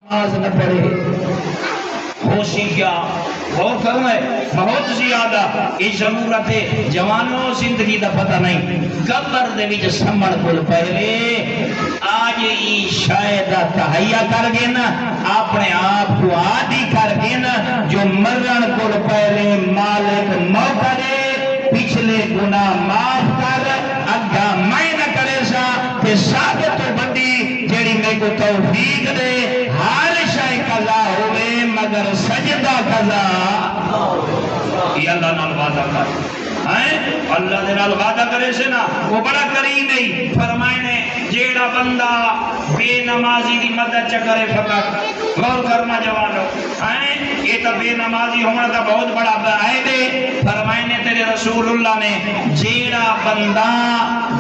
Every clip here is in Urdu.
نماز نہ پڑھے ہوشی کیا غور کرنا ہے بہت زیادہ یہ ضرورت ہے جوانوں زندگی دا پتہ نہیں قبر دے وچ سمجھ کول پہلے آج ہی شاید تہیا کر گئے نا اپنے آپ کو عادی کر گئے نا جو مرن کول پہلے مالک موقع دے پچھلے گناہ معاف کر اگا میں نہ کرے سا تے ثابت تو بندی جیڑی میں کو توفیق دے ہر شے قضا ہوئے مگر سجدہ قضا یہ اللہ نال وعدہ کر اللہ دے نال وعدہ کرے سے نا وہ بڑا کریم ہے فرمائے نے جیڑا بندہ بے نمازی دی مدد چکرے فقط غور کرنا جوانو یہ تو بے نمازی ہونا تو بہت بڑا عیب ہے فرمائے نے تیرے رسول اللہ نے جیڑا بندہ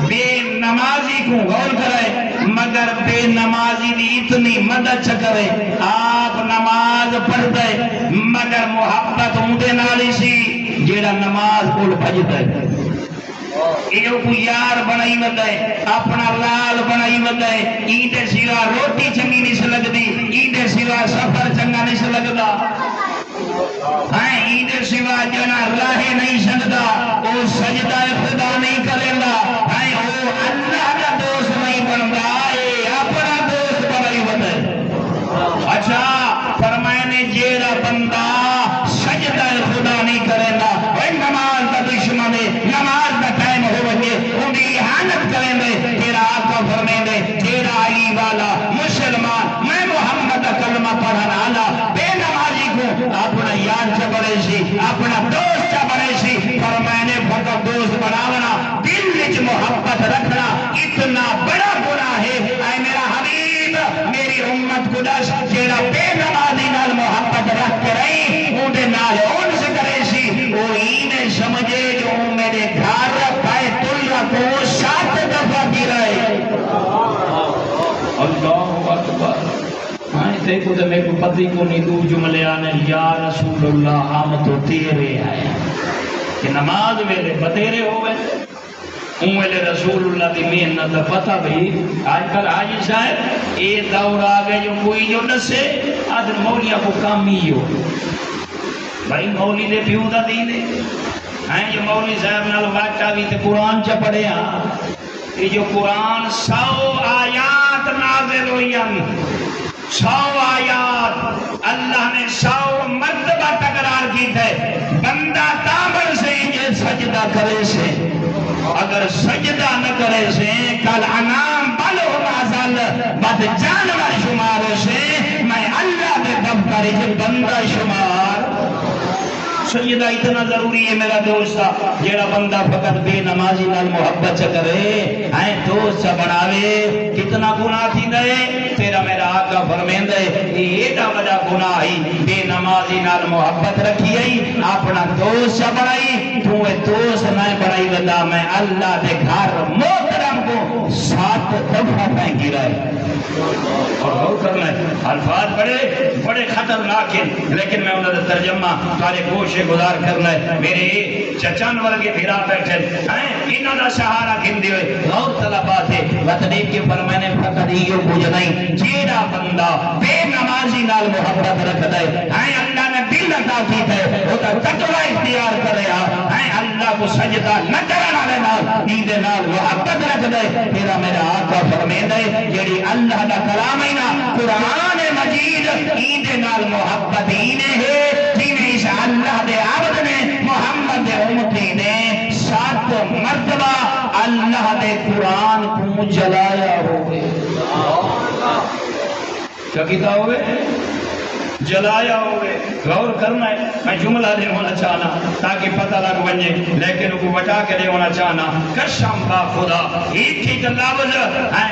بے نمازی کو غور کرے مگر بے نمازی دی اتنی مدد چکرے آپ نماز پڑھ دے مگر محبت ہوندے نالی سی جیڑا نماز کول بھجدا ہے یہ کو یار بنائی ودے اپنا لال بنائی ودے ایندے سوا روٹی چنگی نہیں سے لگدی ایندے سوا سفر چنگا نہیں سے لگدا ایندے سوا جنا راہ نہیں سکدا او سجدہ خدا نہیں کریندا او اللہ دا دوست نہیں بندا اے اپنا دوست بنائی ودے اچھا فرمائے نے جیڑا بندہ سجدہ خدا نہیں کریندا اے نماز دا دشمن ہے نماز دا ٹائم ہوے اونی احانت کریں تیرا آقا فرمیندے تیرا علی والا مسلمان میں محمد دا کلمہ پڑھن والا بے نمازی کو اپنا یار چ بنے سی اپنا دوست چ بنے سی فرمائے نے فقط دوست بناونا دل وچ محبت رکھنا اتنا بڑا گناہ ہے اے میرا حبیب میری امت کو دس جیڑا بے نمازی نال محبت رکھ کے رہی اونڈے نال اون سے کرے سی وہ اینے سمجھے جو میرے گھر بیت اللہ کو 7 دفعہ گرائے اللہ اکبر دیکھو تو میں کو پتہ کو نہیں دو جملے آنے یا رسول اللہ ہم تو تیرے آئے کہ نماز ویلے بتیرے ہوئے ویلے رسول اللہ دی محنت پتہ بھی آج کل آج شاید یہ دور آگئے جو کوئی جو نسے آدھر مولیہ کو کام ہی ہو بھائی مولی دے پیو دا دینے جو مولی صاحب نال واقعہ بھی تے قرآن چا پڑھے یہ جو قرآن 100 آیات نازل ہوئی 100 آیات اللہ نے 100 مرتبہ تکرار کی تھے بندہ تامر سے یہ سجدہ کرے سے اگر سجدہ نہ کرے سے کل انام بلو نازل بد جانور شمار سے میں اللہ دے دفتر بندہ شمار سجدہ اتنا ضروری ہے میرا دوستا جیڑا بندہ فقط بے نمازی نال محبت کرے دوست بناوے کتنا گناہ تھی دے تیرا میرا آقا فرمیندے یہ ایڈا بڑا گناہ ہی بے نمازی نال محبت رکھی ہے اپنا دوست بنائی تو دوست نہ بنائی ودا میں اللہ دے گھر محترم کو 7 دفعہ پھینکی رہے اور غور کرنا ہے الفاظ بڑے خطرناک ہیں لیکن میں انہوں نے ترجمہ تارے کوشش گزار کرنا ہے میرے چچان ورگے پھرا بیٹھے انہوں نے سہارا کھندی ہوئے غور طلبات ہے وطنی کے فرمانے فقط یہ بوجھ نہیں جیڑا بندہ بے نمازی نال محبت رکھ دے اللہ نے دل عطا کی ہے وہ تقوی اختیار کرے اللہ کو سجدہ نہ کرنا نال نیدے نال محبت رکھ دے میرا میرا آقا فرمیندے جیڑی اللہ دا کلام ہے نا قرآن مجید ایندے نال محبت اینے ہے جینے اس اللہ دے عبد نے محمد دے امتی نے 7 مرتبہ اللہ دے قرآن کو جلایا ہوئے کیا کیتا ہوئے جلایا ہوئے غور کرنا ہے میں جملہ دے ہونا چاہنا تاکہ پتہ لگ بنجے لیکن وہ بٹا کے دے ہونا چاہنا قسم با خدا ایک ہی لفظ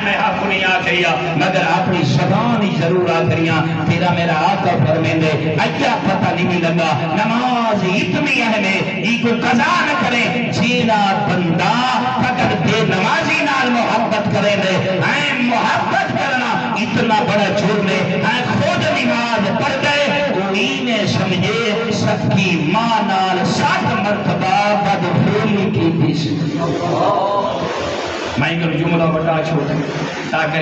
میں حق نہیں آکھیا مگر اپنی زبانی ضرور آکھریاں تیرا میرا آقا فرمیندے اچھا پتہ نہیں لگا نماز اتنی اہم ہے یہ کو قضا نہ کرے جینا بندہ فقط بے نمازی نال محبت کرے دے محبت کرنا اتنا بڑا جرم ہے خود نماز پڑھ گئے انہیں سمجھے سکی ماں نال 7 مرتبہ بدفعلی کی تھی میں جملہ بتا چھوڑ تاکہ